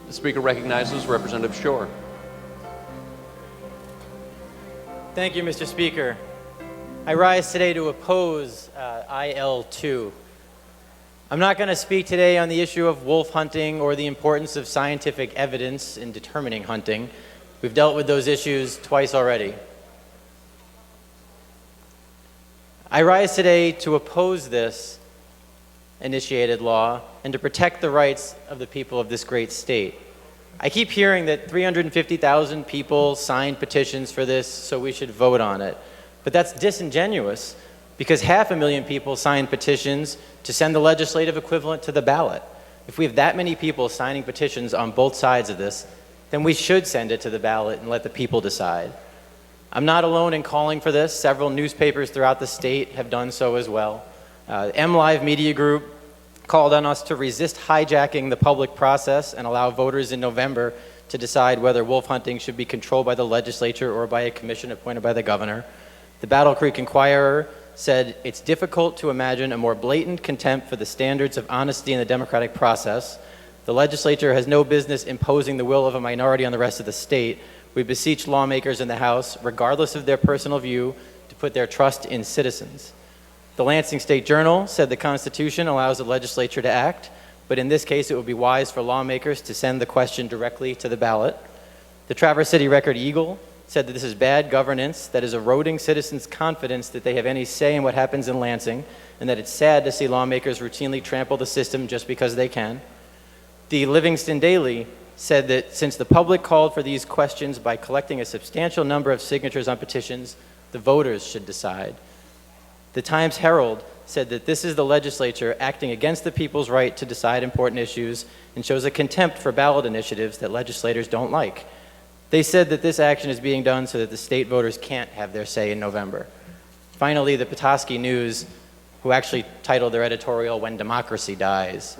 The Speaker recognizes Representative Schor. Thank you, Mr. Speaker. I rise today to oppose IL-2. I'm not going to speak today on the issue of wolf hunting or the importance of scientific evidence in determining hunting. We've dealt with those issues twice already. I rise today to oppose this initiated law and to protect the rights of the people of this great state. I keep hearing that 350,000 people signed petitions for this, so we should vote on it. But that's disingenuous, because 500,000 people signed petitions to send the legislative equivalent to the ballot. If we have that many people signing petitions on both sides of this, then we should send it to the ballot and let the people decide. I'm not alone in calling for this. Several newspapers throughout the state have done so as well. MLive Media Group called on us to resist hijacking the public process and allow voters in November to decide whether wolf hunting should be controlled by the legislature or by a commission appointed by the governor. The Battle Creek Inquirer said it's difficult to imagine a more blatant contempt for the standards of honesty in the democratic process. The legislature has no business imposing the will of a minority on the rest of the state. We beseech lawmakers in the House, regardless of their personal view, to put their trust in citizens. The Lansing State Journal said the Constitution allows the legislature to act, but in this case it would be wise for lawmakers to send the question directly to the ballot. The Traverse City Record-Eagle said that this is bad governance that is eroding citizens' confidence that they have any say in what happens in Lansing, and that it's sad to see lawmakers routinely trample the system just because they can. The Livingston Daily said that since the public called for these questions by collecting a substantial number of signatures on petitions, the voters should decide. The Times Herald said that this is the legislature acting against the people's right to decide important issues and shows a contempt for ballot initiatives that legislators don't like. They said that this action is being done so that the state voters can't have their say in November. Finally, the Petoskey News, who actually titled their editorial, "When Democracy Dies,"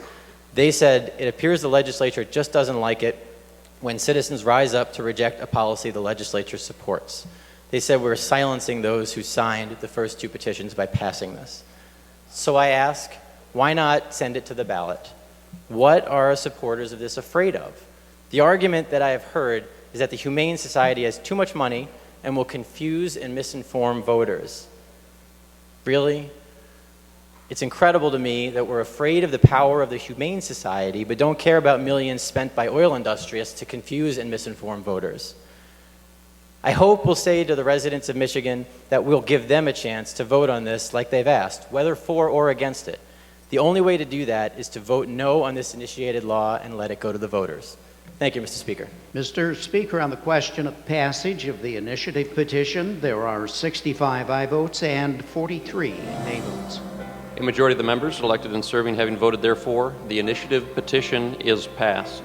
they said it appears the legislature just doesn't like it when citizens rise up to reject a policy the legislature supports. They said we're silencing those who signed the first two petitions by passing this. So I ask, why not send it to the ballot? What are supporters of this afraid of? The argument that I have heard is that the Humane Society has too much money and will confuse and misinform voters. Really? It's incredible to me that we're afraid of the power of the Humane Society, but don't care about millions spent by oil industrialists to confuse and misinform voters. I hope we'll say to the residents of Michigan that we'll give them a chance to vote on this like they've asked, whether for or against it. The only way to do that is to vote no on this initiated law and let it go to the voters. Thank you, Mr. Speaker. Mr. Speaker, on the question of passage of the initiative petition, there are 65 aye votes and 43 nay votes. A majority of the members elected and serving having voted therefore, the initiative petition is passed.